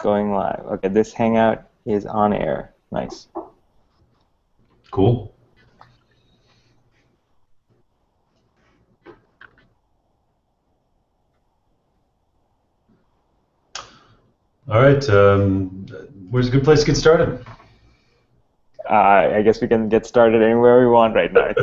Going live. Okay, this Hangout is on air. Nice. Cool. All right. Where's a good place to get started? I guess we can get started anywhere we want right now.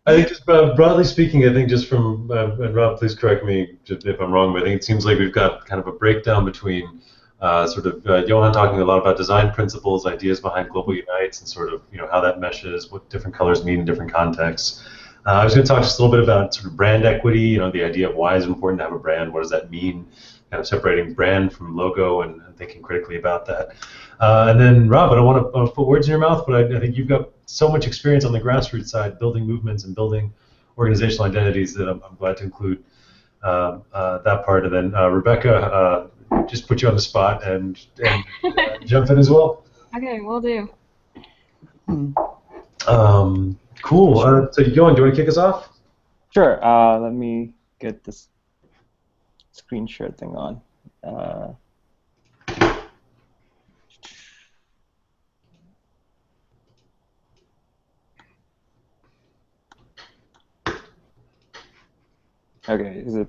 I think just broadly speaking, I think just from, and Rob, please correct me if I'm wrong, but I think it seems like we've got kind of a breakdown between Johan talking a lot about design principles, ideas behind Global Unites, and sort of how that meshes, what different colors mean in different contexts. I was going to talk just a little bit about sort of brand equity, the idea of why is it important to have a brand, what does that mean, kind of separating brand from logo and thinking critically about that. And then, Rob, I don't want to put words in your mouth, but I think you've got so much experience on the grassroots side, building movements and building organizational identities, that I'm glad to include that part. And then, Rebecca, just put you on the spot and jump in as well. Okay, will do. Cool. So, Johan, do you want to kick us off? Sure. Let me get this screen share thing on. Okay, is it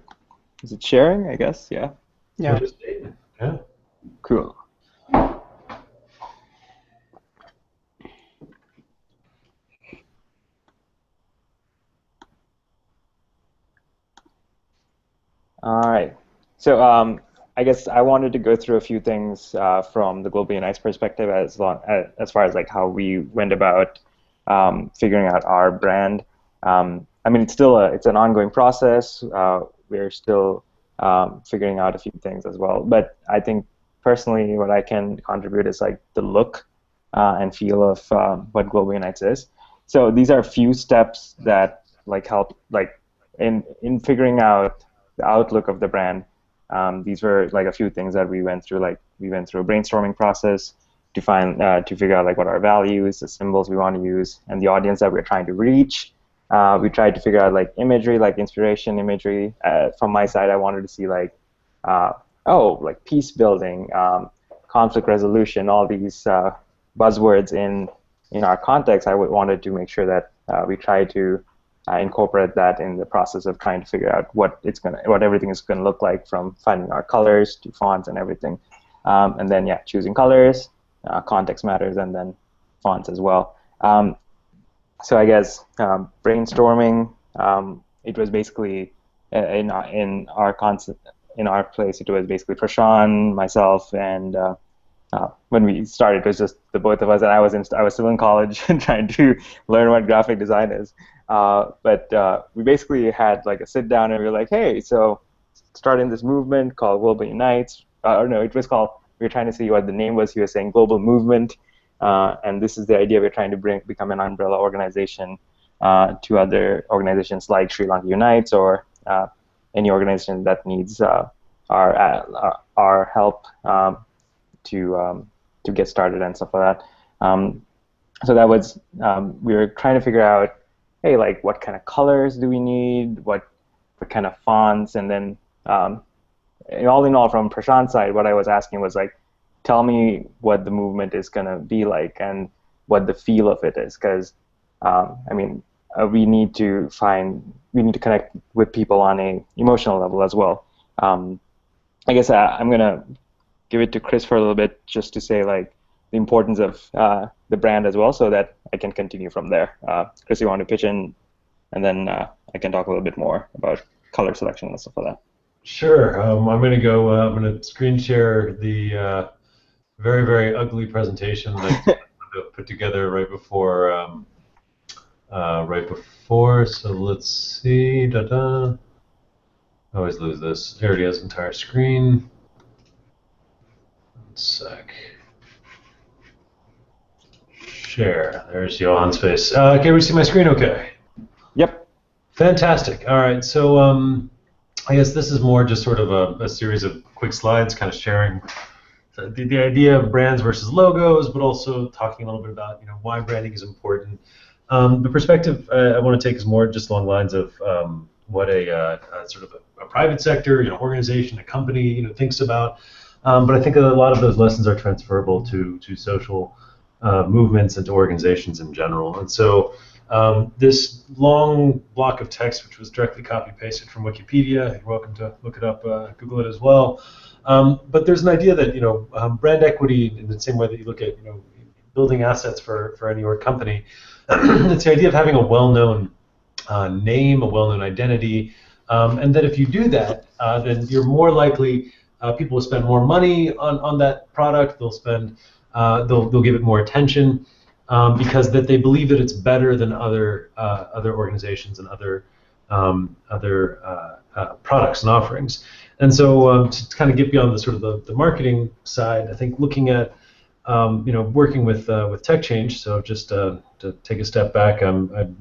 sharing? I guess, yeah. Yeah. Yeah. Cool. All right. So I guess I wanted to go through a few things from the Global Unites perspective, as far as like how we went about figuring out our brand. I mean, it's an ongoing process. We're still figuring out a few things as well. But I think personally, what I can contribute is like the look and feel of what Global Unites is. So these are a few steps that like help like in figuring out the outlook of the brand. These were like a few things that we went through. Like we went through a brainstorming process to figure out like what our values, the symbols we want to use, and the audience that we're trying to reach. We tried to figure out like imagery, like inspiration imagery. From my side, I wanted to see like, like peace building, conflict resolution, all these buzzwords in our context. I wanted to make sure that we try to incorporate that in the process of trying to figure out what everything is going to look like, from finding our colors to fonts and everything. And then choosing colors, context matters, and then fonts as well. So I guess brainstorming, it was basically in our place. It was basically Prashant, myself, and when we started, it was just the both of us. And I was still in college and trying to learn what graphic design is. But we basically had like a sit down, and we were like, hey, so starting this movement called Global Unites. Or no, it was called. We were trying to see what the name was. He was saying Global Movement. And this is the idea we're trying to become an umbrella organization to other organizations like Sri Lanka Unites, or any organization that needs our help to get started and stuff like that. So that was we were trying to figure out, hey, like what kind of colors do we need, what kind of fonts, and then all in all, from Prashant's side, what I was asking was like, tell me what the movement is going to be like and what the feel of it is, because we need to connect with people on a emotional level as well. I guess I'm going to give it to Chris for a little bit, just to say like the importance of the brand as well, so that I can continue from there. Chris, you want to pitch in, and then I can talk a little bit more about color selection and stuff like that. Sure. I'm going to screen share the very, very ugly presentation that I put together right before. So let's see. I always lose this. There it is, entire screen. 1 sec. Share. There's Johan's face. Can we see my screen okay? Yep. Fantastic. All right. So I guess this is more just sort of a series of quick slides, kind of sharing the idea of brands versus logos, but also talking a little bit about why branding is important. The perspective I want to take is more just along the lines of what a sort of a private sector organization, a company thinks about But I think a lot of those lessons are transferable to social movements and to organizations in general. And so this long block of text, which was directly copy-pasted from Wikipedia, you're welcome to look it up, Google it as well. But there's an idea that brand equity, in the same way that you look at building assets for any company, it's the idea of having a well-known name, a well-known identity, and that if you do that, then you're more likely people will spend more money on that product. They'll spend they'll give it more attention because that they believe that it's better than other organizations and other products and offerings. And so to kind of get beyond the sort of the marketing side, I think looking at working with Tech Change. So just to take a step back, I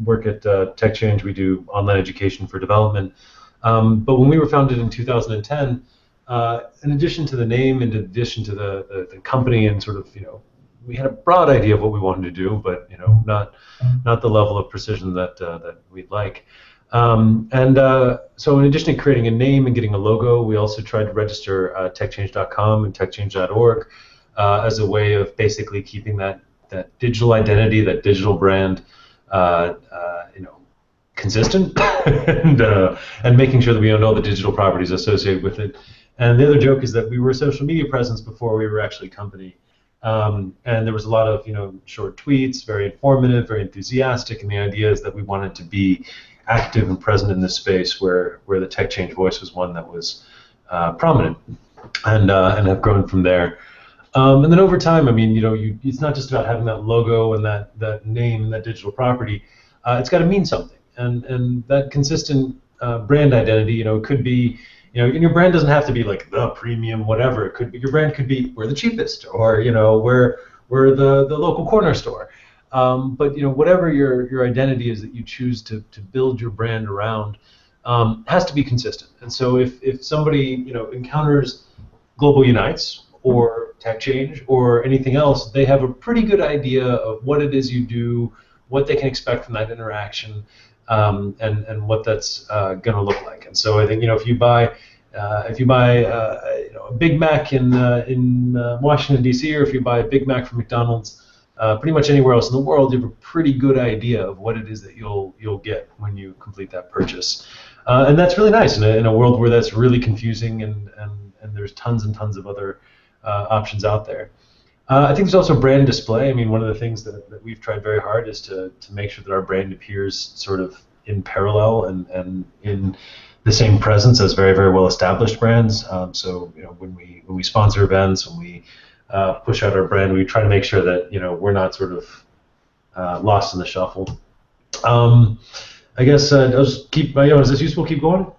work at Tech Change. We do online education for development. But when we were founded in 2010, in addition to the name, in addition to the company, and sort of we had a broad idea of what we wanted to do, but not the level of precision that we'd like. So in addition to creating a name and getting a logo, we also tried to register techchange.com and techchange.org as a way of basically keeping that digital identity, that digital brand, consistent, and making sure that we owned all the digital properties associated with it. And the other joke is that we were a social media presence before we were actually a company. And there was a lot of short tweets, very informative, very enthusiastic, and the idea is that we wanted to be active and present in this space where the Tech Change voice was one that was prominent, and have grown from there. And then over time, I mean, it's not just about having that logo and that name and that digital property. It's got to mean something, and that consistent brand identity. It could be, and your brand doesn't have to be like the premium whatever. It could be, your brand could be, we're the cheapest, or we're the local corner store. But whatever your identity is that you choose to build your brand around has to be consistent. And so if somebody encounters Global Unites or Tech Change or anything else, they have a pretty good idea of what it is you do, what they can expect from that interaction, and what that's going to look like. And so I think if you buy a Big Mac in Washington D.C., or if you buy a Big Mac from McDonald's, pretty much anywhere else in the world, you have a pretty good idea of what it is that you'll get when you complete that purchase. And that's really nice in a world where that's really confusing and there's tons and tons of other options out there. I think there's also brand display. I mean, one of the things that we've tried very hard is to make sure that our brand appears sort of in parallel and in the same presence as very, very well established brands. So when we sponsor events, when we push out our brand, we try to make sure that we're not sort of lost in the shuffle. I guess I'll just keep. Is this useful? Keep going.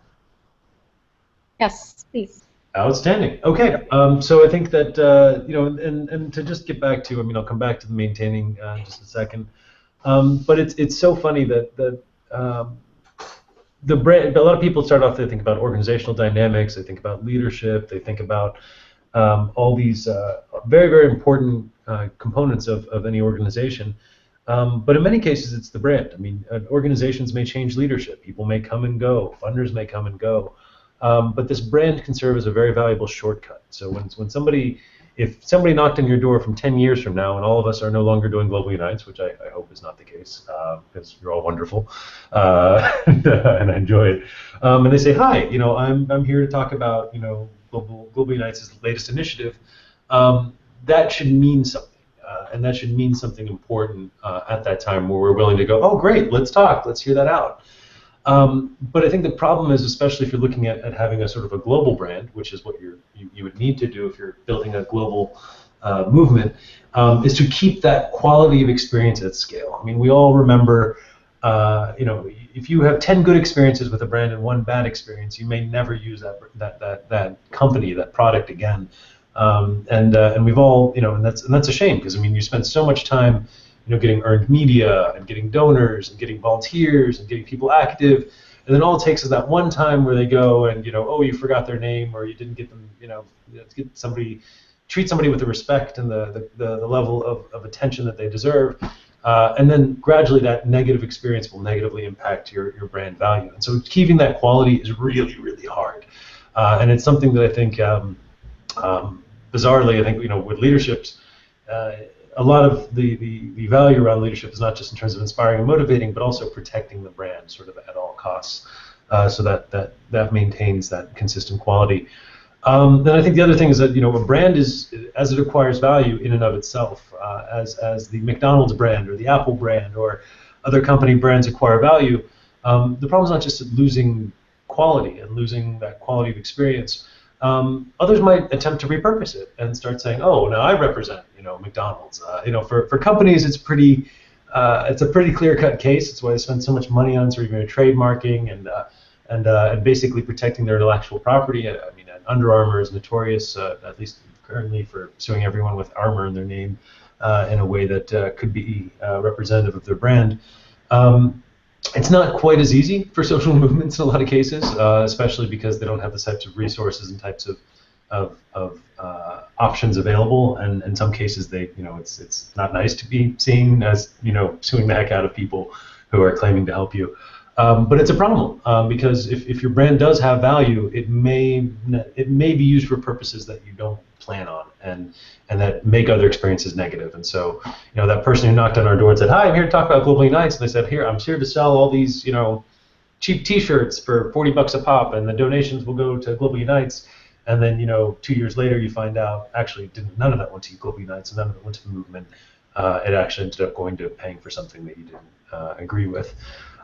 Yes, please. Outstanding. Okay. So I think that and to just get back to, I'll come back to the maintaining in just a second. But it's so funny that the brand. A lot of people start off, they think about organizational dynamics, they think about leadership, they think about all these very, very important components of any organization. But in many cases, it's the brand. I mean, organizations may change leadership. People may come and go. Funders may come and go. But this brand can serve as a very valuable shortcut. So if somebody knocked on your door from 10 years from now, and all of us are no longer doing Global Unites, which I hope is not the case, because you're all wonderful, and I enjoy it, and they say, hi, I'm here to talk about Global Unites' latest initiative, that should mean something. And that should mean something important at that time where we're willing to go, oh, great, let's talk, let's hear that out. But I think the problem is, especially if you're looking at having a sort of a global brand, which is what you would need to do if you're building a global movement, is to keep that quality of experience at scale. I mean, we all remember, if you have 10 good experiences with a brand and one bad experience, you may never use that company, that product again. And we've all, and that's a shame, because you spend so much time getting earned media and getting donors and getting volunteers and getting people active, and then all it takes is that one time where they go and oh, you forgot their name, or you didn't get them, treat somebody with the respect and the level of attention that they deserve, and then gradually that negative experience will negatively impact your brand value. And so keeping that quality is really, really hard, and it's something that I think bizarrely, I think with leaderships, a lot of the value around leadership is not just in terms of inspiring and motivating, but also protecting the brand sort of at all costs, so that maintains that consistent quality. Then I think the other thing is that a brand is, as it acquires value in and of itself, as the McDonald's brand or the Apple brand or other company brands acquire value. The problem is not just losing quality and losing that quality of experience. Others might attempt to repurpose it and start saying, "Oh, now I represent, McDonald's." For companies, it's a pretty clear-cut case. It's why they spend so much money on sort of trademarking and basically protecting their intellectual property. I mean, Under Armour is notorious, at least currently, for suing everyone with armor in their name in a way that could be representative of their brand. It's not quite as easy for social movements in a lot of cases, especially because they don't have the types of resources and types of options available. And in some cases, it's not nice to be seen as suing the heck out of people who are claiming to help you. But it's a problem because if your brand does have value, it may be used for purposes that you don't plan on and that make other experiences negative. And so that person who knocked on our door and said, "Hi, I'm here to talk about Global Unites," and they said, "I'm here to sell all these cheap T-shirts for $40 a pop, and the donations will go to Global Unites." And then 2 years later, you find out actually none of that went to Global Unites, and none of it went to the movement. It actually ended up going to paying for something that you didn't agree with.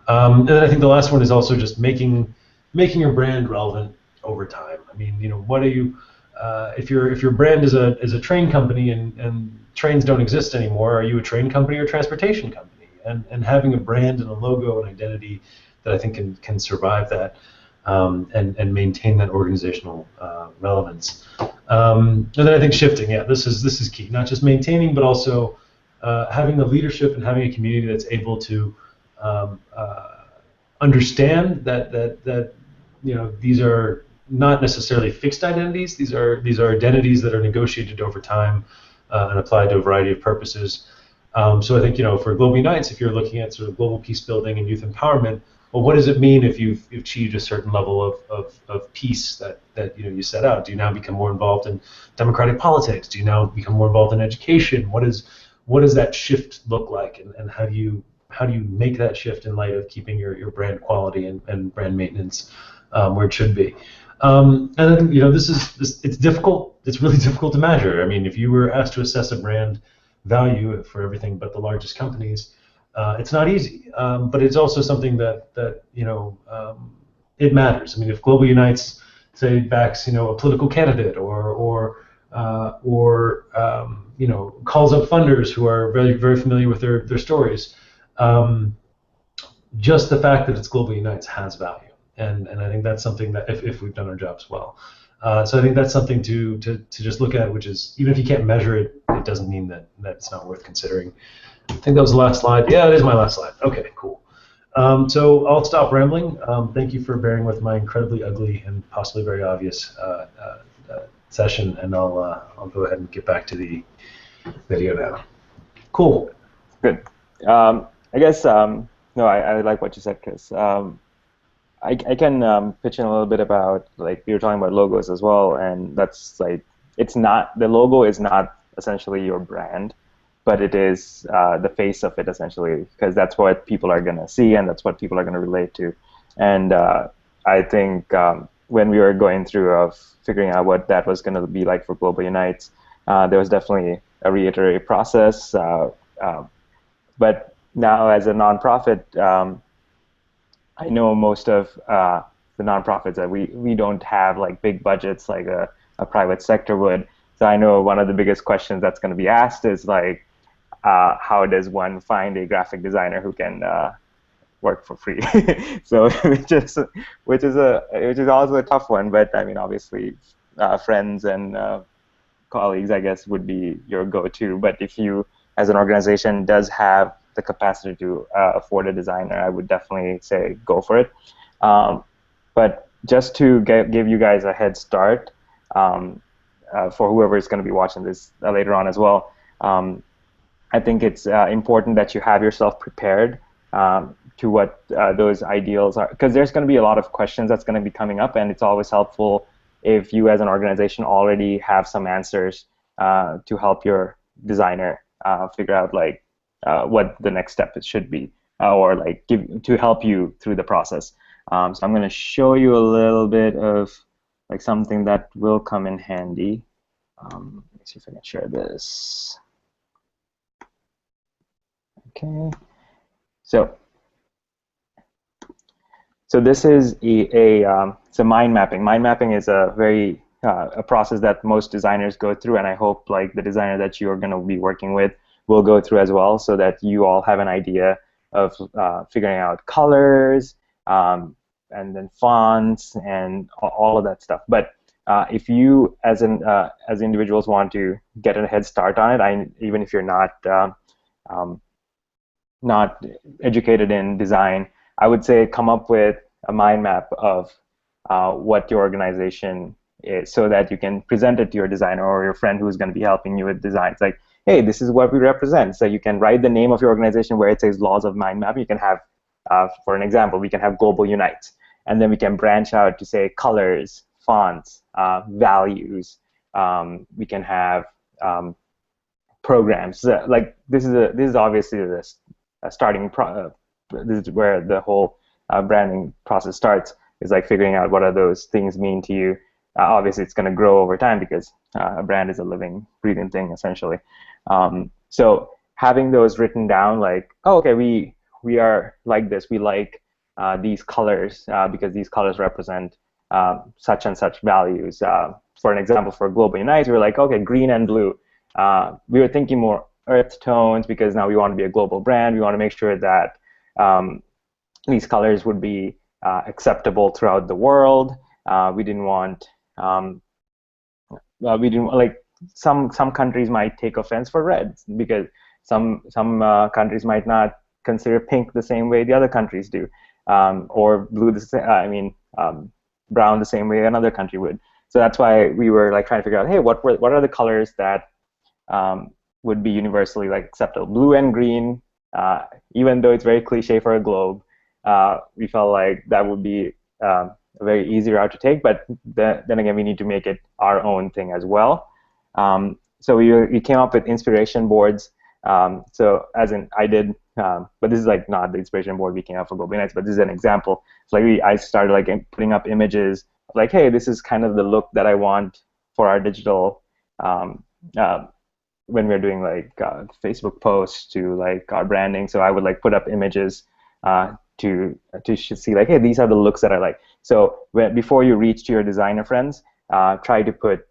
And then I think the last one is also just making your brand relevant over time. I mean, what are you? If your brand is a train company and trains don't exist anymore, are you a train company or a transportation company? And having a brand and a logo and identity that I think can survive that and maintain that organizational relevance. And then I think shifting, this is key. Not just maintaining, but also having the leadership and having a community that's able to understand that these are not necessarily fixed identities. These are identities that are negotiated over time and applied to a variety of purposes. So I think for Global Unites, if you're looking at sort of global peace building and youth empowerment, well, what does it mean if you've achieved a certain level of peace that you set out? Do you now become more involved in democratic politics? Do you now become more involved in education? What does that shift look like, and how do you make that shift in light of keeping your brand quality and brand maintenance where it should be? And then it's difficult. It's really difficult to measure. I mean, if you were asked to assess a brand value for everything but the largest companies, it's not easy. But it's also something that it matters. I mean, if Global Unites say backs a political candidate or calls up funders who are very very familiar with their stories. Just the fact that it's Global Unites has value, and I think that's something that if we've done our jobs well, so I think that's something to just look at, which is even if you can't measure it, it doesn't mean that it's not worth considering. I think that was the last slide. Yeah, it is my last slide. Okay, cool. So I'll stop rambling. Thank you for bearing with my incredibly ugly and possibly very obvious session, and I'll go ahead and get back to the video now. Cool. Good. I guess no, I like what you said, Chris. I can pitch in a little bit about, like, we were talking about logos as well, and that's like, the logo is not essentially your brand, but it is the face of it essentially, because that's what people are gonna see and that's what people are gonna relate to. And I think when we were going through of figuring out what that was gonna be like for Global Unites, there was definitely a reiterative process, but now, as a nonprofit, I know most of the nonprofits that we don't have like big budgets like a private sector would. So I know one of the biggest questions that's going to be asked is like, how does one find a graphic designer who can work for free? So which is also a tough one. But I mean, obviously, friends and colleagues, I guess, would be your go-to. But if you, as an organization, does have the capacity to afford a designer, I would definitely say go for it. But just to give you guys a head start, for whoever is going to be watching this later on as well, I think it's important that you have yourself prepared to what those ideals are, because there's going to be a lot of questions that's going to be coming up, and it's always helpful if you as an organization already have some answers to help your designer figure out like what the next step should be, or like give to help you through the process. So I'm going to show you a little bit of like something that will come in handy. Let me see if I can share this. Okay, so this is it's a mind mapping. Mind mapping is a very a process that most designers go through, and I hope like the designer that you're going to be working with will go through as well, so that you all have an idea of figuring out colors, and then fonts and all of that stuff. But if you as individuals want to get a head start on it, even if you're um, not educated in design, I would say come up with a mind map of what your organization is, so that you can present it to your designer or your friend who's going to be helping you with designs. Like, hey, this is what we represent. So you can write the name of your organization where it says laws of mind map. You can have, for an example, we can have Global Unite. And then we can branch out to say colors, fonts, values. We can have programs. Like this is obviously this starting. This is where the whole branding process starts. Is like figuring out what are those things mean to you. Obviously, it's going to grow over time because a brand is a living, breathing thing essentially. So having those written down, like, oh, okay, we are like this. We like these colors because these colors represent such and such values. For an example, for Global Unite, we were like, okay, green and blue. We were thinking more earth tones because now we want to be a global brand. We want to make sure that these colors would be acceptable throughout the world. We didn't want like some countries might take offense for reds because some countries might not consider pink the same way the other countries do, or blue brown the same way another country would. So that's why we were like trying to figure out, hey, what are the colors that would be universally like acceptable? Blue and green, even though it's very cliche for a globe, we felt like that would be a very easy route to take. But then again, we need to make it our own thing as well. So we came up with inspiration boards. So as in I did, but this is like not the inspiration board we came up for Global Nights, but this is an example. So like I started like putting up images of like, hey, this is kind of the look that I want for our digital when we're doing like Facebook posts to like our branding. So I would like put up images to see like, hey, these are the looks that I like. So before you reach to your designer friends, try to put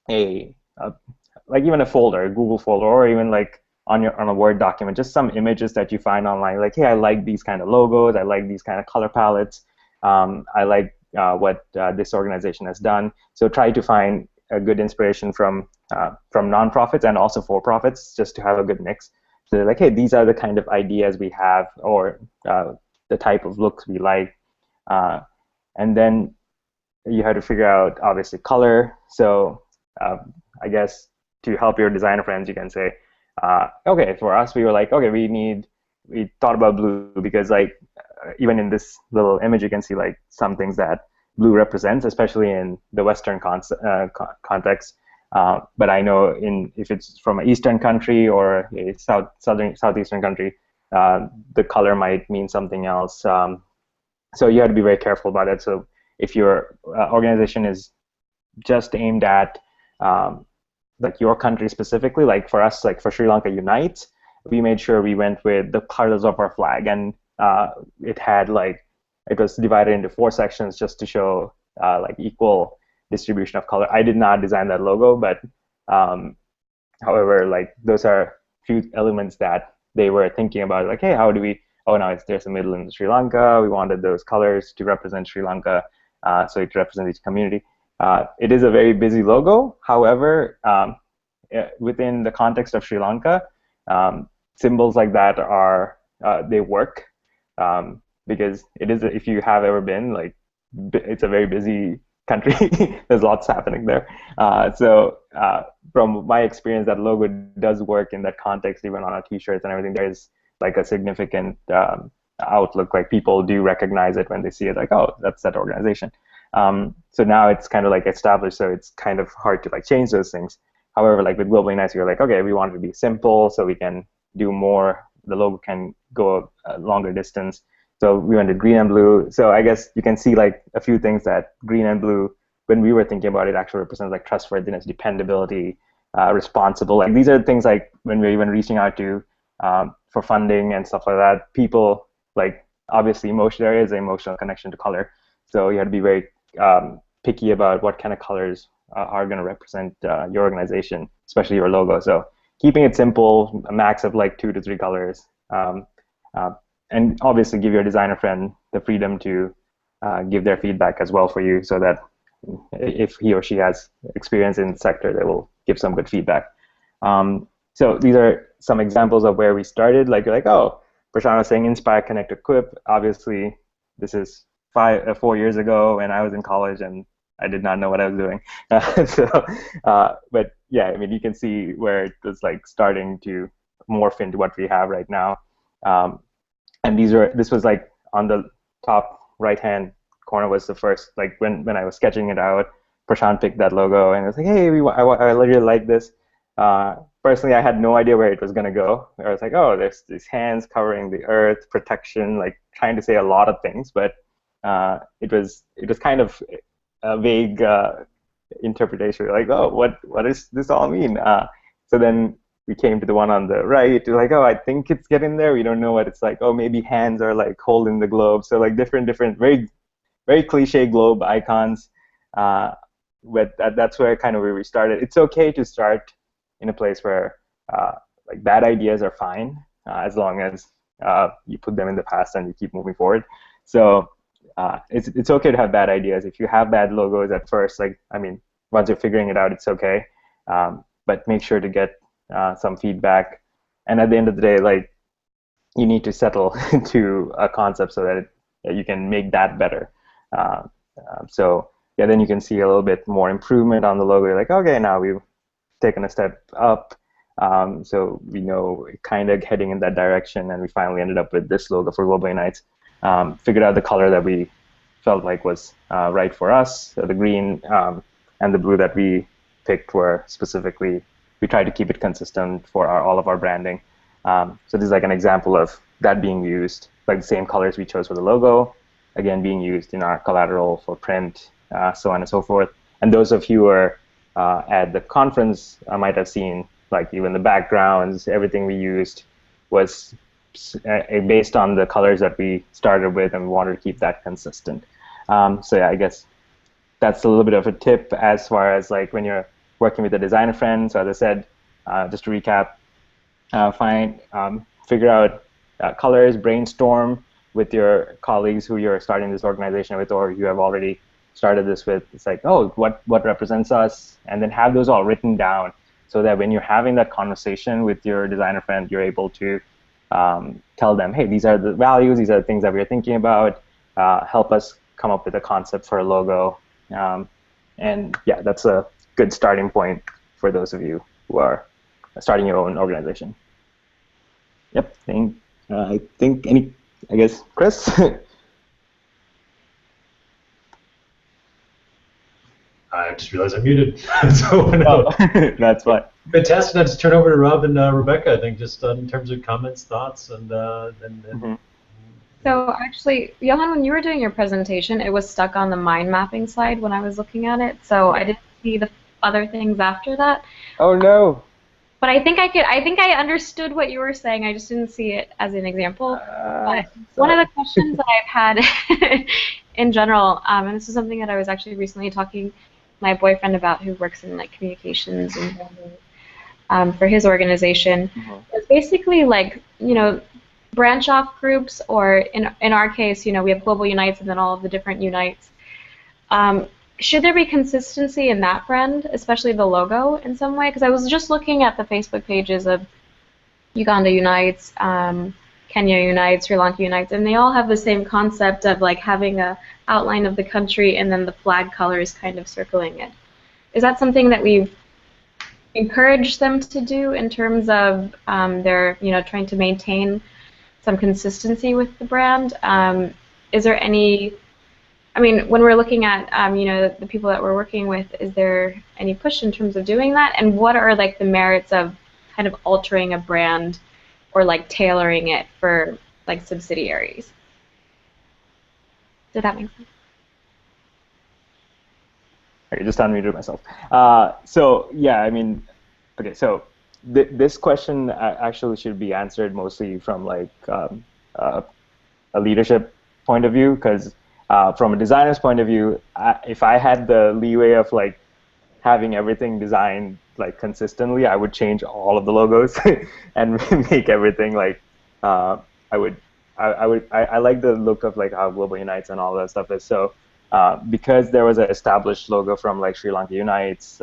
like even a folder, a Google folder, or even like on a Word document, just some images that you find online. Like, hey, I like these kind of logos. I like these kind of color palettes. I like what this organization has done. So try to find a good inspiration from nonprofits and also for-profits, just to have a good mix. So like, hey, these are the kind of ideas we have, or the type of looks we like. And then you have to figure out, obviously, color. So I guess to help your designer friends, you can say, okay, for us, we were like, okay, we thought about blue because like even in this little image, you can see like some things that blue represents, especially in the Western context. But I know if it's from an Eastern country or a Southeastern country, the color might mean something else. So you have to be very careful about it. So if your organization is just aimed at like your country specifically, like for us, like for Sri Lanka Unite, we made sure we went with the colors of our flag, and it was divided into 4 sections just to show like equal distribution of color. I did not design that logo, but however, like those are few elements that they were thinking about. Like, hey, how do we? Oh, now there's a middle in Sri Lanka. We wanted those colors to represent Sri Lanka, so it represents each community. It is a very busy logo. However, within the context of Sri Lanka, symbols like that they work because it is. If you have ever been, like, it's a very busy country. There's lots happening there. So from my experience, that logo does work in that context, even on our T-shirts and everything. There is like a significant outlook. Like people do recognize it when they see it. Like, oh, that's that organization. So now it's kind of like established, so it's kind of hard to like change those things. However, like with Globally Nice, you're like, okay, we want it to be simple so we can do more. The logo can go a longer distance. So we went to green and blue. So I guess you can see like a few things that green and blue, when we were thinking about it, actually represents like trustworthiness, dependability, responsible. Like these are things like when we're even reaching out to for funding and stuff like that, people like obviously there is an emotional connection to color. So you have to be very picky about what kind of colors are going to represent your organization, especially your logo. So keeping it simple, a max of like 2 to 3 colors, and obviously give your designer friend the freedom to give their feedback as well for you, so that if he or she has experience in the sector, they will give some good feedback. So these are some examples of where we started. Like you're like, oh, Prashant was saying inspire, connect, equip. Obviously, this is 4 years ago, and I was in college, and I did not know what I was doing. But yeah, I mean, you can see where it was like starting to morph into what we have right now. And this was like on the top right-hand corner was the first, like when I was sketching it out, Prashant picked that logo and it was like, hey, I really like this. Personally, I had no idea where it was going to go. I was like, oh, there's these hands covering the earth, protection, like trying to say a lot of things, but it was kind of a vague interpretation. Like, oh, what does this all mean? So then we came to the one on the right. We're like, oh, I think it's getting there. We don't know what it's like. Oh, maybe hands are like holding the globe. So like different, very, very cliche globe icons. But that's where where we started. It's okay to start in a place where like bad ideas are fine, as long as you put them in the past and you keep moving forward. So it's okay to have bad ideas. If you have bad logos at first, like, I mean, once you're figuring it out, it's okay. But make sure to get some feedback. And at the end of the day, like, you need to settle into a concept so that you can make that better. So yeah, then you can see a little bit more improvement on the logo. You're like, okay, now we've taken a step up. So we know kind of heading in that direction, and we finally ended up with this logo for Globally Nights. Figured out the color that we felt like was right for us. So the green and the blue that we picked were specifically, we tried to keep it consistent for all of our branding. So this is like an example of that being used, like the same colors we chose for the logo, again, being used in our collateral for print, so on and so forth. And those of you who are at the conference might have seen, like, even the backgrounds, everything we used was based on the colors that we started with, and we wanted to keep that consistent. So yeah, I guess that's a little bit of a tip as far as like when you're working with a designer friend. So as I said, just to recap, figure out colors, brainstorm with your colleagues who you're starting this organization with, or you have already started this with. It's like, oh, what represents us? And then have those all written down so that when you're having that conversation with your designer friend, you're able to tell them, hey, these are the values, these are the things that we're thinking about, help us come up with a concept for a logo. And yeah, that's a good starting point for those of you who are starting your own organization. Yep, I guess, Chris? I just realized I'm muted. So no. That's fine. Fantastic. Now just turn over to Rob and Rebecca, I think, just in terms of comments, thoughts, and Mm-hmm. So actually, Johan, when you were doing your presentation, it was stuck on the mind mapping slide when I was looking at it, so I didn't see the other things after that. Oh no. But I think I understood what you were saying. I just didn't see it as an example. But one of the questions that I've had in general, and this is something that I was actually recently talking to my boyfriend about, who works in like communications and for his organization, is basically like, branch off groups, or in our case, we have Global Unites and then all of the different Unites. Should there be consistency in that brand, especially the logo, in some way? Because I was just looking at the Facebook pages of Uganda Unites, Kenya Unites, Sri Lanka Unites, and they all have the same concept of like having a outline of the country and then the flag colors kind of circling it. Is that something that we've encouraged them to do in terms of their, trying to maintain some consistency with the brand? Is there any I mean, when we're looking at, the people that we're working with, is there any push in terms of doing that? And what are like the merits of kind of altering a brand or like tailoring it for like subsidiaries? Did that make sense? Okay, just unmuted myself. So yeah, I mean, okay, so this question actually should be answered mostly from like a leadership point of view, because from a designer's point of view, if I had the leeway of like having everything designed like consistently, I would change all of the logos and make everything like I would I like the look of like how Global Unites and all that stuff is. So because there was an established logo from like Sri Lanka Unites,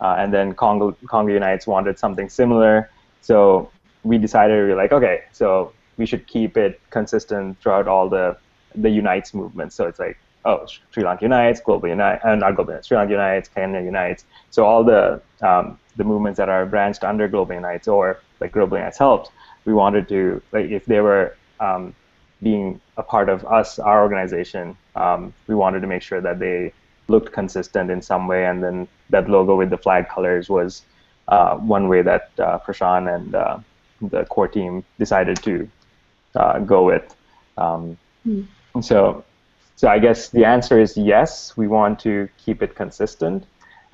and then Congo Unites wanted something similar, so we decided, we were like, okay, so we should keep it consistent throughout all the Unites movements. So it's like, oh, Sri Lanka Unites, Global Unites, not Global Unites, Sri Lanka Unites, Kenya Unites. So all the movements that are branched under Global Unites or like Global Unites helped, we wanted to, like, if they were being a part of us, our organization, we wanted to make sure that they looked consistent in some way, and then that logo with the flag colors was one way that Prashant and the core team decided to go with. So I guess the answer is yes, we want to keep it consistent.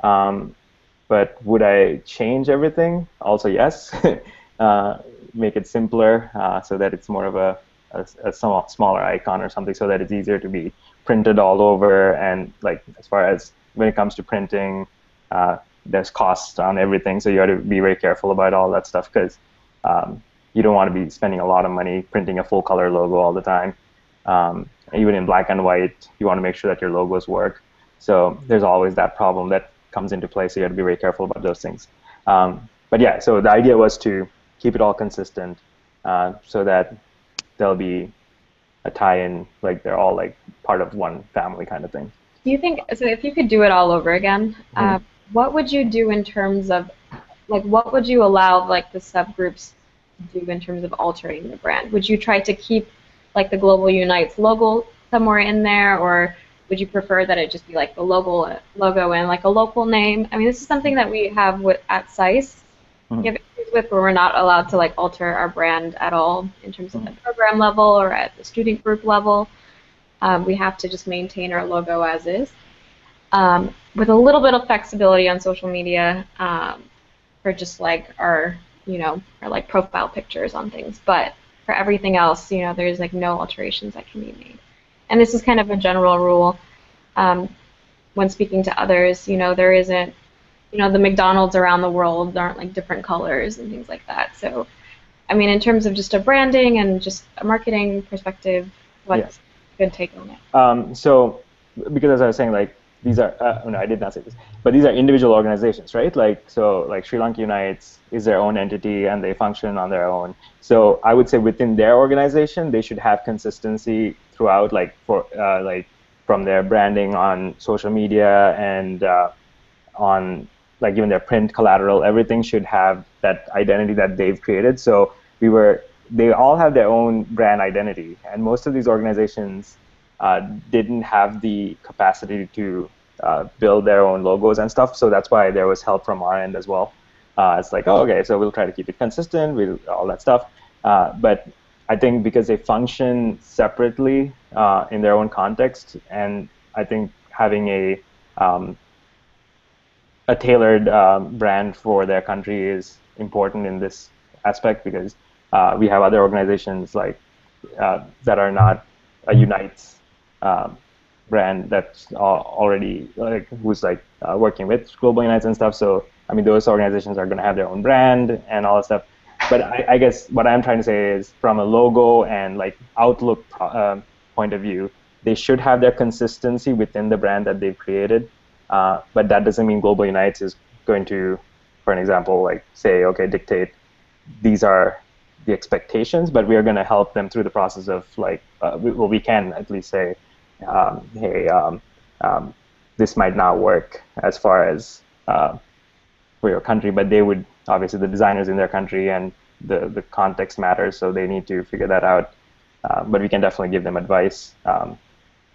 But would I change everything? Also yes. Make it simpler so that it's more of a smaller icon or something, so that it's easier to be printed all over. And like, as far as when it comes to printing, there's cost on everything, so you got to be very careful about all that stuff, because you don't want to be spending a lot of money printing a full color logo all the time. Even in black and white, you want to make sure that your logos work. So there's always that problem that comes into play, so you have to be very careful about those things. But yeah, so the idea was to keep it all consistent, so that there'll be a tie-in, like they're all like part of one family kind of thing. Do you think, so if you could do it all over again, what would you do in terms of, like, what would you allow like the subgroups to do in terms of altering the brand? Would you try to keep like the Global Unites logo somewhere in there, or would you prefer that it just be like the logo and like a local name? I mean, this is something that we have at SAIS. We have issues with where we're not allowed to like alter our brand at all in terms of the program level or at the student group level. We have to just maintain our logo as is, with a little bit of flexibility on social media for just like our like profile pictures on things. But for everything else, there's like no alterations that can be made. And this is kind of a general rule when speaking to others. There isn't, the McDonald's around the world aren't like different colors and things like that. So, I mean, in terms of just a branding and just a marketing perspective, what's a good take on it? So, because as I was saying, like, these are, no, I did not say this, but these are individual organizations, right? Like, so like Sri Lanka Unites is their own entity and they function on their own. So I would say within their organization, they should have consistency throughout, like like from their branding on social media and on like even their print collateral, everything should have that identity that they've created. So they all have their own brand identity, and most of these organizations didn't have the capacity to build their own logos and stuff. So that's why there was help from our end as well. It's like, oh, okay, so we'll try to keep it consistent, all that stuff. But I think because they function separately in their own context, and I think having a tailored brand for their country is important in this aspect, because we have other organizations like that are not a Unites brand that's already like who's like working with Global Unites and stuff. So I mean, those organizations are going to have their own brand and all that stuff. But I guess what I'm trying to say is, from a logo and like outlook point of view, they should have their consistency within the brand that they've created. But that doesn't mean Global Unites is going to, for an example, like say, okay, dictate these are the expectations, but we are going to help them through the process of like, we can at least say, hey, this might not work as far as for your country, but they would, obviously the designers in their country and the context matters, so they need to figure that out. But we can definitely give them advice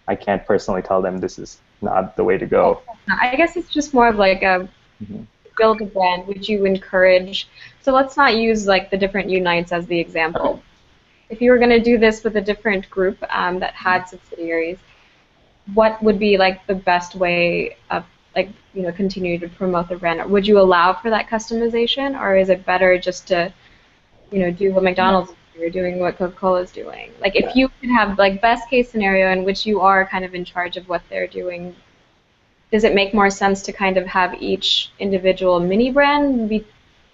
I can't personally tell them this is not the way to go. I guess it's just more of like a Mm-hmm. build a brand. Would you encourage? So let's not use like the different unites as the example. Okay. If you were going to do this with a different group that had subsidiaries, what would be like the best way of like continue to promote the brand? Would you allow for that customization, or is it better just to do what McDonald's is doing, or doing what Coca-Cola is doing? Like if you could have like best case scenario in which you are kind of in charge of what they're doing, does it make more sense to kind of have each individual mini brand be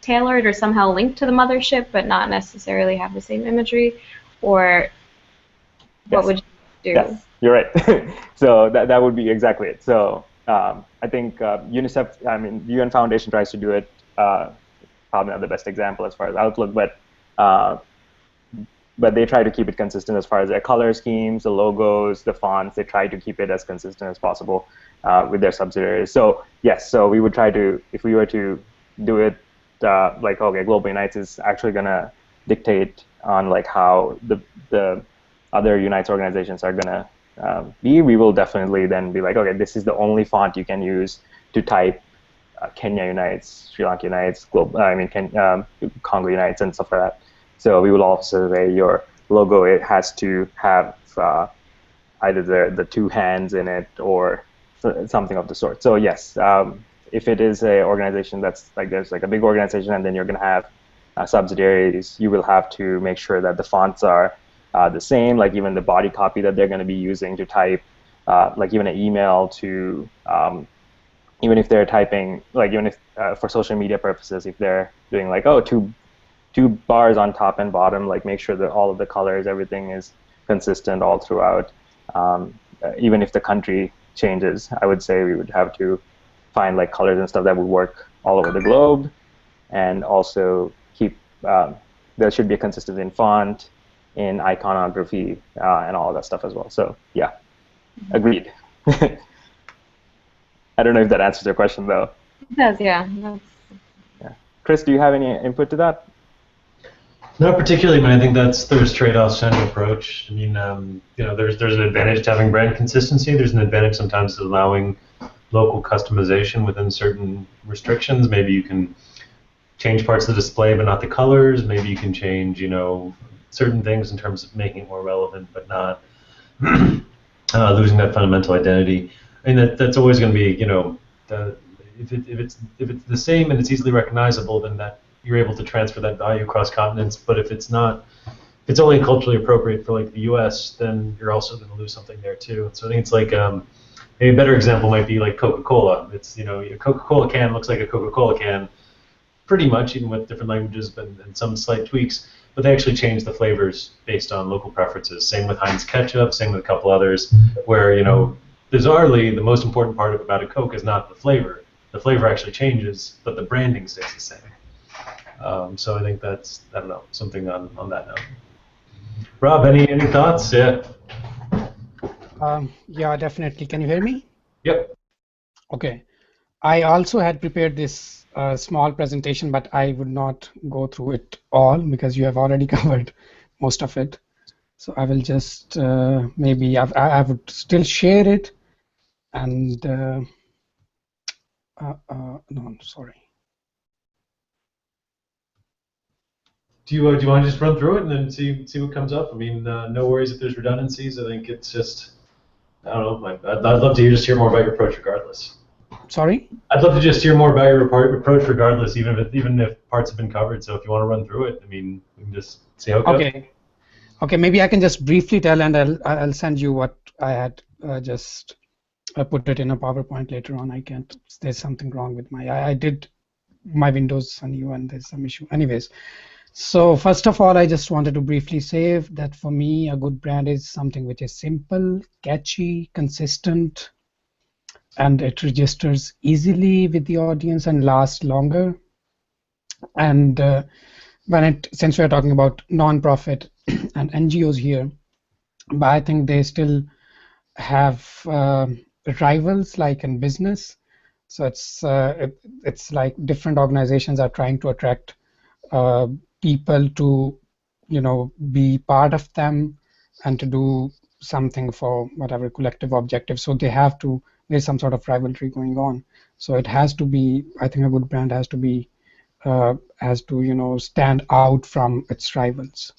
tailored or somehow linked to the mothership but not necessarily have the same imagery? Or what would you do? Yes, you're right. So that would be exactly it. So I think UNICEF, I mean, UN Foundation tries to do it, probably not the best example as far as Outlook, but they try to keep it consistent as far as their color schemes, the logos, the fonts. They try to keep it as consistent as possible with their subsidiaries. So yes, so we would try to, if we were to do it like, okay, Global Unites is actually going to dictate on like how the other Unites organizations are going to be, we will definitely then be like, okay, this is the only font you can use to type Kenya Unites, Sri Lanka Unites, Congo Unites, and stuff like that. So we will also say your logo, it has to have either the two hands in it or something of the sort. So yes, if it is an organization that's like, there's like a big organization and then you're going to have subsidiaries, you will have to make sure that the fonts are the same, like even the body copy that they're going to be using to type, like even an email to, even if they're typing, like even if for social media purposes, if they're doing like, oh, two bars on top and bottom, like make sure that all of the colors, everything is consistent all throughout. Even if the country changes, I would say we would have to find like colors and stuff that would work all over the globe, and also keep, there should be a consistency in font, in iconography, and all of that stuff as well. So yeah, agreed. I don't know if that answers your question though. It does, yeah. Yeah. Chris, do you have any input to that? Not particularly, but I think there's trade-offs to any approach. I mean, there's an advantage to having brand consistency. There's an advantage sometimes to allowing local customization within certain restrictions. Maybe you can change parts of the display, but not the colors. Maybe you can change, certain things in terms of making it more relevant, but not losing that fundamental identity. I mean, that's always going to be, if it's the same and it's easily recognizable, then that you're able to transfer that value across continents. But if it's not, if it's only culturally appropriate for like the U.S., then you're also going to lose something there too. So I think it's like a better example might be like Coca-Cola. It's a Coca-Cola can looks like a Coca-Cola can, pretty much, even with different languages and some slight tweaks. But they actually change the flavors based on local preferences. Same with Heinz ketchup. Same with a couple others, where bizarrely the most important part about a Coke is not the flavor. The flavor actually changes, but the branding stays the same. So I think that's, I don't know, something on that note. Rob, any thoughts? Yeah. Yeah, definitely. Can you hear me? Yep. Okay. I also had prepared this small presentation, but I would not go through it all because you have already covered most of it. So I will just maybe I would still share it, and no, I'm sorry. Do you want to just run through it and then see what comes up? I mean, no worries if there's redundancies. I think it's just, I don't know. I'd love to just hear more about your approach regardless. Sorry? I'd love to just hear more about your approach regardless, even if parts have been covered. So if you want to run through it, I mean, we can just see how it goes. Okay. Okay, maybe I can just briefly tell, and I'll send you what I had just put it in a PowerPoint later on. I can't. There's something wrong with I did my Windows on you, and there's some issue. Anyways. So first of all, I just wanted to briefly say that for me, a good brand is something which is simple, catchy, consistent, and it registers easily with the audience and lasts longer. And since we're talking about non-profit and NGOs here, but I think they still have rivals like in business. So it's like different organizations are trying to attract people to be part of them and to do something for whatever collective objective. So they have to, there's some sort of rivalry going on. So it has to be, I think a good brand has to be, stand out from its rivals.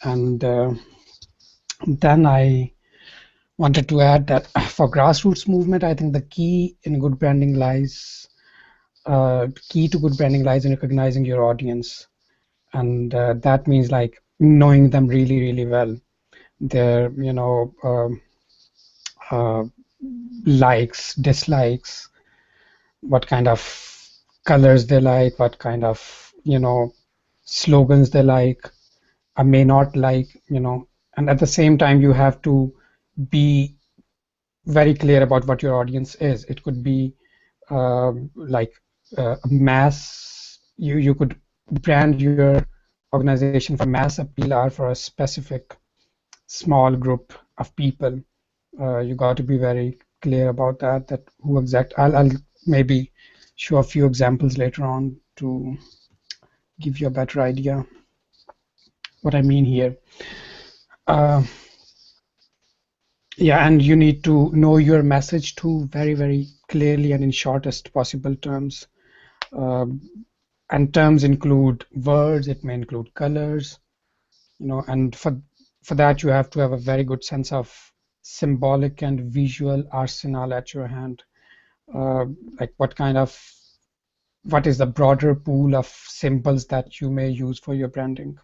And then I wanted to add that for grassroots movement, I think the key in good branding lies, key to good branding lies in recognizing your audience. And that means like knowing them really, really well. Their, likes, dislikes, what kind of colors they like, what kind of, slogans they like, or may not like, and at the same time, you have to be very clear about what your audience is. It could be like a mass, you could brand your organization for mass appeal or for a specific small group of people. You got to be very clear about that who exact. I'll maybe show a few examples later on to give you a better idea what I mean here. Yeah, and you need to know your message too very, very clearly and in shortest possible terms. And terms include words, it may include colors, and for that you have to have a very good sense of symbolic and visual arsenal at your hand. Like what is the broader pool of symbols that you may use for your branding?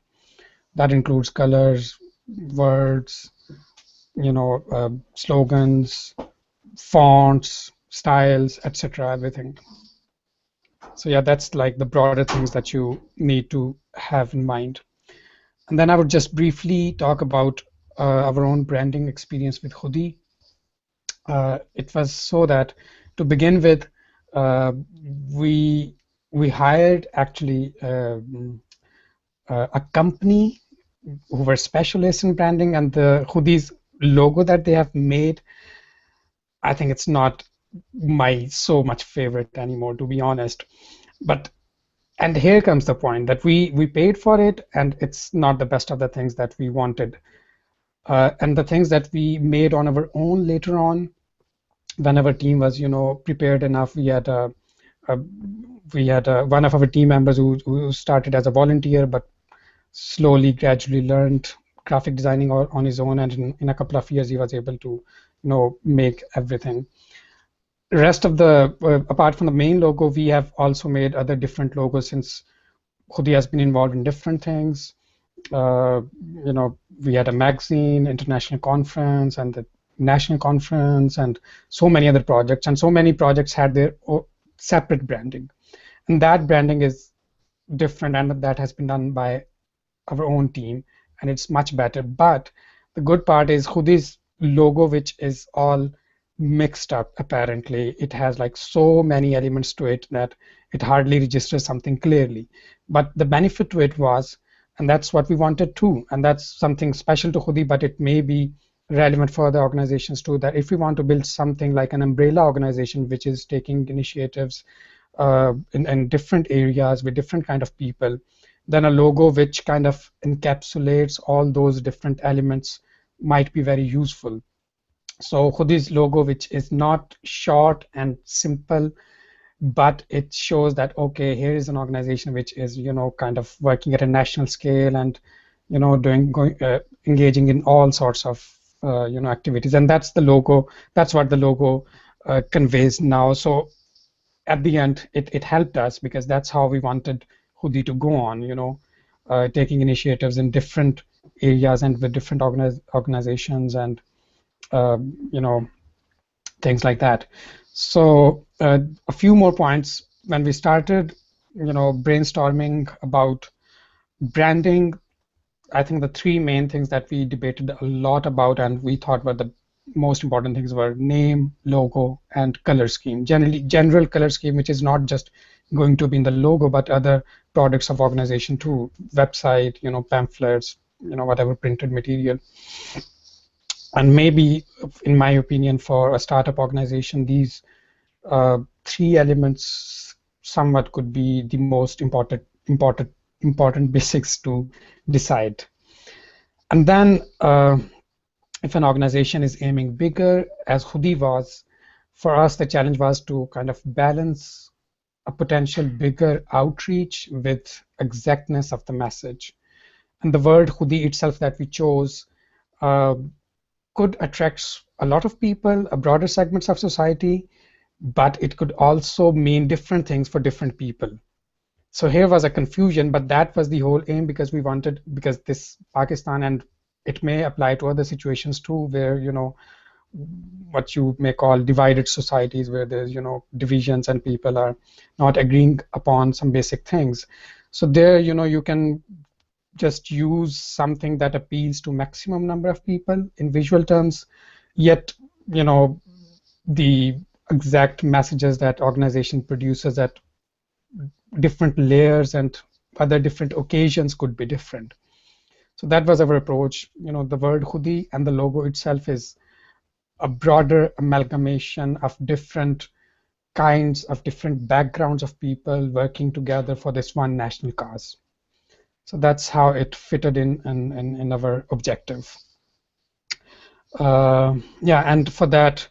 That includes colors, words, slogans, fonts, styles, etc., everything. So yeah, that's like the broader things that you need to have in mind. And then I would just briefly talk about our own branding experience with Hoodie. It was so that to begin with, we hired actually a company who were specialists in branding, and the Hoodie's logo that they have made, I think it's not my so much favorite anymore, to be honest. And here comes the point that we paid for it, and it's not the best of the things that we wanted. And the things that we made on our own later on, when our team was, prepared enough, we had one of our team members who started as a volunteer, but slowly, gradually learned graphic designing on his own, and in a couple of years he was able to, make everything. The rest of the, apart from the main logo, we have also made other different logos since Hoodie has been involved in different things. We had a magazine, international conference, and the national conference, and so many other projects, and so many projects had their separate branding, and that branding is different, and that has been done by our own team, and it's much better. But the good part is Hoodie's logo, which is all mixed up. Apparently it has like so many elements to it that it hardly registers something clearly. But the benefit to it was, and that's what we wanted too, and that's something special to Hoodie, but it may be relevant for other organizations too, that if we want to build something like an umbrella organization which is taking initiatives in different areas with different kind of people, then a logo which kind of encapsulates all those different elements might be very useful. So Hoodie's logo, which is not short and simple, but it shows that, okay, here is an organization which is, kind of working at a national scale and, engaging in all sorts of, activities. And that's the logo. That's what the logo conveys now. So at the end, it helped us because that's how we wanted Hoodie to go on, taking initiatives in different areas and with different organizations and, things like that. So a few more points. When we started, brainstorming about branding, I think the three main things that we debated a lot about and we thought were the most important things were name, logo, and color scheme. General color scheme, which is not just going to be in the logo, but other products of organization too, website, pamphlets, whatever printed material. And maybe, in my opinion, for a startup organization, these three elements somewhat could be the most important basics to decide. And then if an organization is aiming bigger, as Hudi was, for us the challenge was to kind of balance a potential bigger outreach with exactness of the message. And the word Hudi itself that we chose uh, could attract a lot of people, a broader segments of society, but it could also mean different things for different people. So here was a confusion, but that was the whole aim, because we wanted, because this Pakistan, and it may apply to other situations too, where, you know, what you may call divided societies, where there's, you know, divisions and people are not agreeing upon some basic things. So there, you know, you can just use something that appeals to maximum number of people in visual terms, yet, you know, the exact messages that organization produces at different layers and other different occasions could be different. So that was our approach. You know, the word Hudi and the logo itself is a broader amalgamation of different kinds of different backgrounds of people working together for this one national cause. So that's how it fitted in our objective. Yeah, and for that,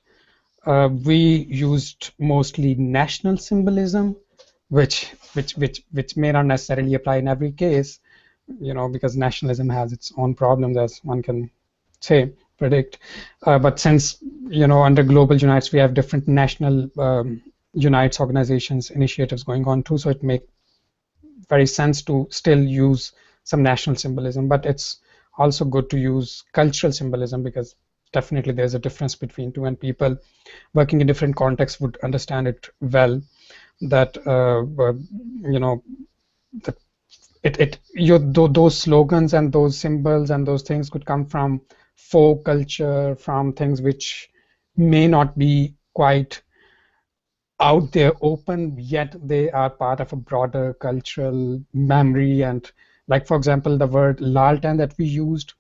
we used mostly national symbolism, which may not necessarily apply in every case, you know, because nationalism has its own problems, as one can say, predict. But since, you know, under Global Unites, we have different national Unites organizations, initiatives going on too, so it makes very sense to still use some national symbolism, but it's also good to use cultural symbolism, because definitely there's a difference between two, and people working in different contexts would understand it well, that you know, that those slogans and those symbols and those things could come from folk culture, from things which may not be quite out there open, yet they are part of a broader cultural memory. And like, for example, the word laltan that we used,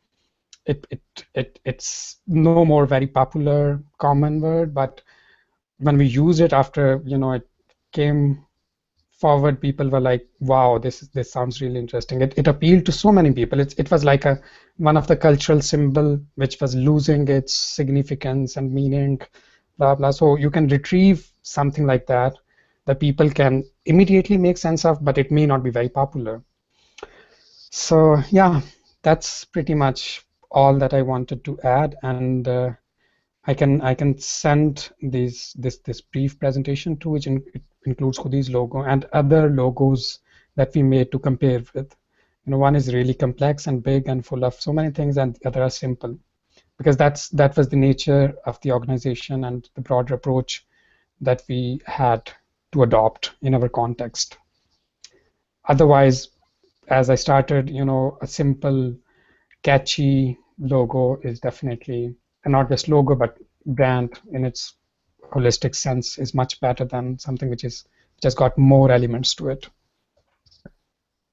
it's no more very popular common word, but when we use it after, you know, it came forward, people were like, wow, this sounds really interesting. It appealed to so many people. It was like one of the cultural symbol which was losing its significance and meaning, blah blah. So you can retrieve something like that people can immediately make sense of, but it may not be very popular. So yeah, that's pretty much all that I wanted to add, and I can send this brief presentation to, which it includes Khudi's logo and other logos that we made to compare with. You know, one is really complex and big and full of so many things, and the other are simple, because that was the nature of the organization and the broader approach that we had to adopt in our context. Otherwise, as I started, you know, a simple, catchy logo is definitely, and not just logo, but brand in its holistic sense is much better than something which has got more elements to it.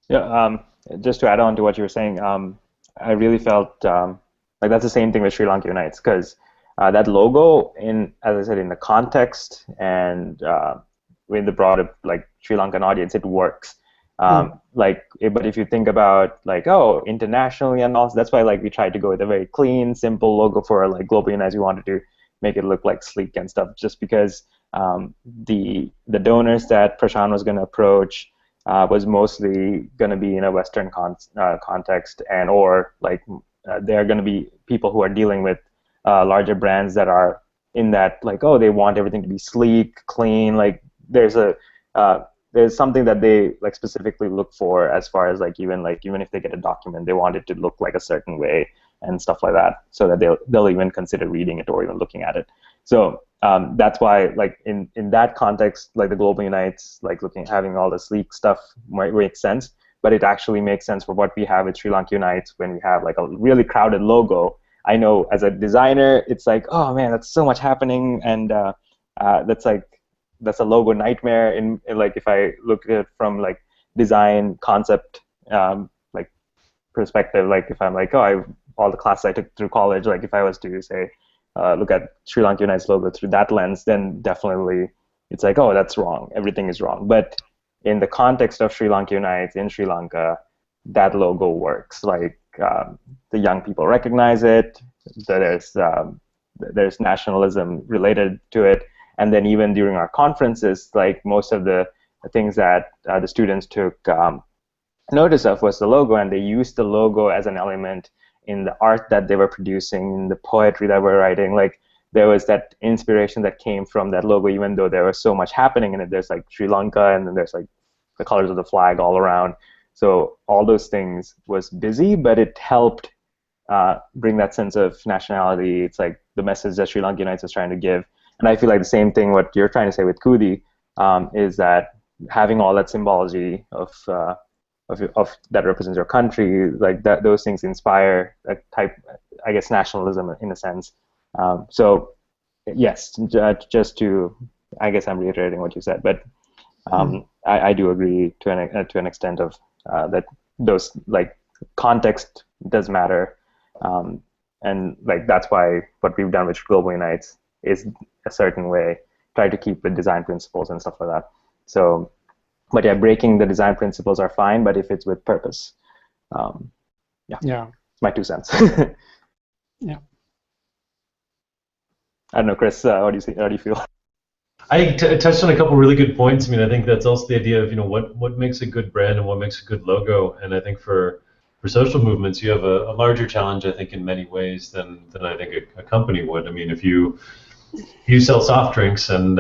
Yeah, just to add on to what you were saying, I really felt like that's the same thing with Sri Lanka Unites, because that logo, as I said, in the context and with the broader like Sri Lankan audience, it works. But if you think about like, oh, internationally and all, that's why like we tried to go with a very clean, simple logo for like Global Unites. We wanted to make it look like sleek and stuff, just because the donors that Prashant was going to approach was mostly going to be in a Western context, and or like they're going to be people who are dealing with larger brands that are in that like, oh, they want everything to be sleek, clean. Like there's something that they like specifically look for, as far as like even if they get a document, they want it to look like a certain way and stuff like that, so that they'll even consider reading it or even looking at it. So that's why like in that context, like the Global Unites, like having all the sleek stuff might make sense, but it actually makes sense for what we have with Sri Lanka Unites when we have like a really crowded logo. I know as a designer, it's like, oh man, that's so much happening, and that's a logo nightmare. In like if I look at it from like design concept like perspective, like if I'm like, oh, all the classes I took through college, like if I was to say look at Sri Lanka Unites logo through that lens, then definitely it's like, oh, that's wrong. Everything is wrong. But in the context of Sri Lanka Unites in Sri Lanka, that logo works. Like the young people recognize it. there's nationalism related to it. And then even during our conferences, like most of the things that the students took notice of was the logo, and they used the logo as an element in the art that they were producing, in the poetry that we're writing. Like there was that inspiration that came from that logo, even though there was so much happening in it. There's like Sri Lanka, and then there's like the colors of the flag all around. So all those things was busy, but it helped bring that sense of nationality. It's like the message that Sri Lanka Unites is trying to give. And I feel like the same thing what you're trying to say with Kudi is that having all that symbology of that represents your country, like that, those things inspire a type, I guess, nationalism in a sense. So yes, just to, I guess I'm reiterating what you said, but I do agree to an extent of that those like context does matter, and like that's why what we've done with Global Unites is a certain way, try to keep with design principles and stuff like that. So, but yeah, breaking the design principles are fine, but if it's with purpose, yeah, my 2 cents. Yeah. I don't know, Chris, what do you see? How do you feel? I touched on a couple really good points. I mean, I think that's also the idea of, what makes a good brand and what makes a good logo. And I think for social movements, you have a larger challenge, I think, in many ways than I think a company would. I mean, if you sell soft drinks and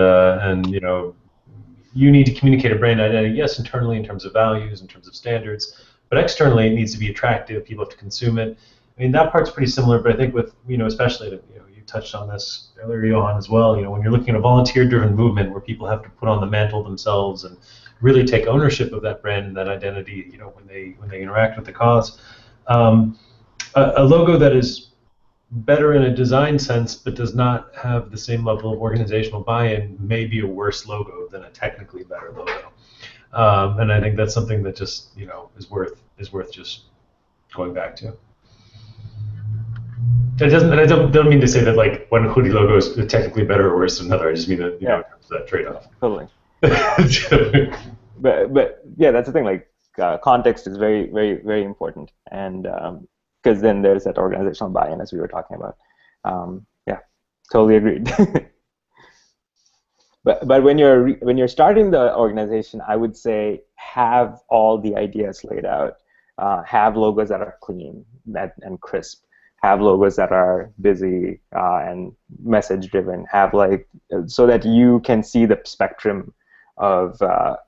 you need to communicate a brand identity, yes, internally in terms of values, in terms of standards, but externally it needs to be attractive. People have to consume it. I mean, that part's pretty similar, but I think with, especially, you touched on this earlier, Johan, as well, when you're looking at a volunteer-driven movement where people have to put on the mantle themselves and really take ownership of that brand and that identity, when they interact with the cause. A logo that is better in a design sense but does not have the same level of organizational buy-in may be a worse logo than a technically better logo. And I think that's something that just is worth just going back to. I don't mean to say that like one hoodie logo is technically better or worse than another. I just mean that in terms of that trade-off. Totally. but yeah, that's the thing. Like context is very, very, very important, and because then there's that organizational buy-in as we were talking about. Yeah, totally agreed. But when you're starting the organization, I would say have all the ideas laid out. Have logos that are clean and crisp. Have logos that are busy and message-driven. Have so that you can see the spectrum of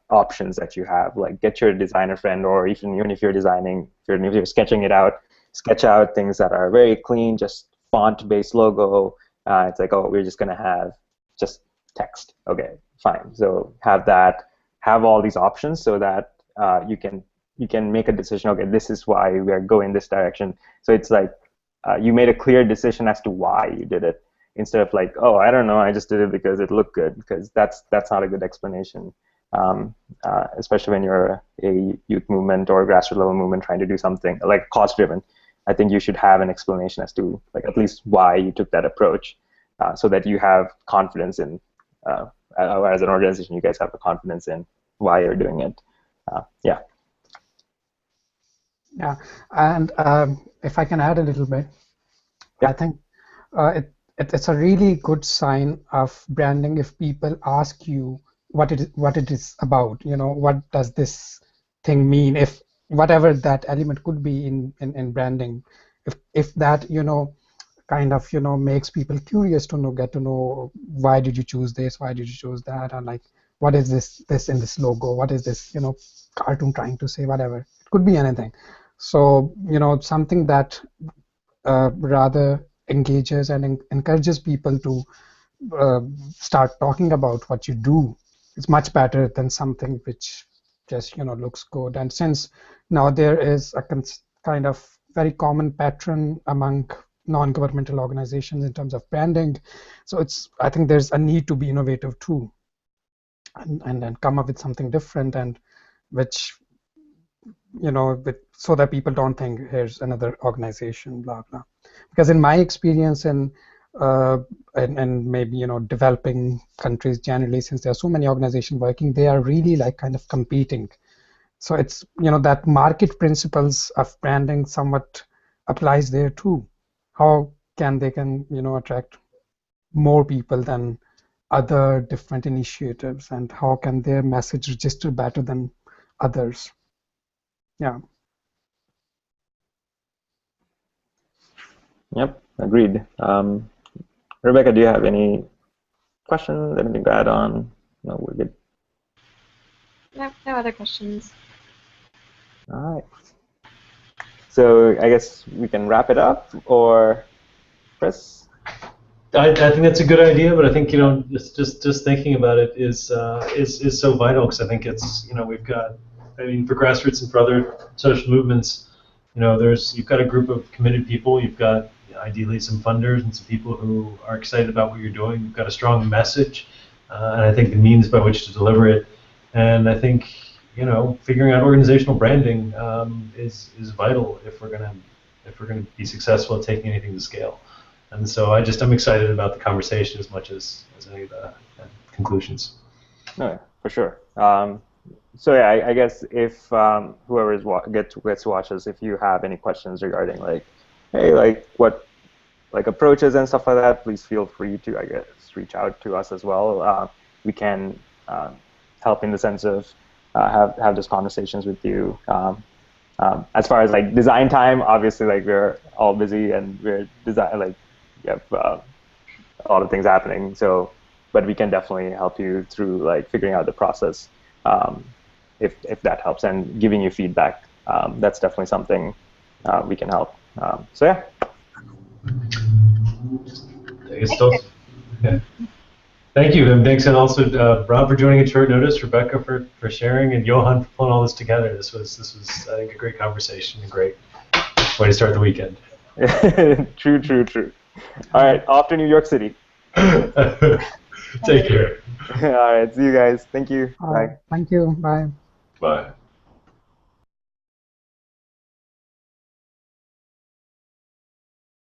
options that you have. Like get your designer friend, or even if you're designing, if you're sketching it out, sketch out things that are very clean, just font-based logo. It's like, oh, we're just gonna have just text. Okay, fine. So have that. Have all these options so that you can make a decision. Okay, this is why we are going this direction. So it's like you made a clear decision as to why you did it, instead of like, oh, I don't know, I just did it because it looked good, because that's not a good explanation, especially when you're a youth movement or grassroots level movement trying to do something like cost-driven. I think you should have an explanation as to like at least why you took that approach, so that you have confidence in, as an organization, you guys have the confidence in why you're doing it. Yeah. Yeah, and if I can add a little bit, yeah. I think it's a really good sign of branding if people ask you what it is about. What does this thing mean? If whatever that element could be in branding, if that kind of makes people curious to get to know why did you choose this, why did you choose that, and like what is this in this logo, what is this cartoon trying to say, whatever. It could be anything. So something that rather engages and encourages people to start talking about what you do is much better than something which just looks good. And since now there is a kind of very common pattern among non-governmental organizations in terms of branding, so I think there's a need to be innovative too, and then come up with something different, and which so that people don't think here's another organization, blah blah. Because in my experience and maybe developing countries generally, since there are so many organizations working, they are really like kind of competing. So it's that market principles of branding somewhat applies there too. How they can attract more people than other different initiatives, and how can their message register better than others? Yeah. Yep, agreed. Rebecca, do you have any questions? Anything to add on? No, we're good. No other questions. All right. So I guess we can wrap it up, or Chris? I think that's a good idea, but I think just thinking about it is so vital, because I think it's we've got, I mean, for Grassroots and for other social movements, you've got a group of committed people, you've got ideally some funders and some people who are excited about what you're doing, you've got a strong message, and I think the means by which to deliver it, and I think figuring out organizational branding is vital if we're gonna be successful at taking anything to scale. And so I'm excited about the conversation as much as any of the conclusions. No, for sure. So yeah, I guess if whoever gets to watch this, if you have any questions regarding what approaches and stuff like that, please feel free to, I guess, reach out to us as well. We can help in the sense of have those conversations with you. As far as design time, obviously we're all busy and we're we have a lot of things happening. So, but we can definitely help you through figuring out the process, if that helps, and giving you feedback. That's definitely something we can help. So yeah. Yeah. Thank you, and thanks, and also Rob for joining at short notice, Rebecca for sharing, and Johan for pulling all this together. This was I think a great conversation, a great way to start the weekend. True. All right, off to New York City. Take care. All right, see you guys. Thank you. Bye. Thank you. Bye. Bye.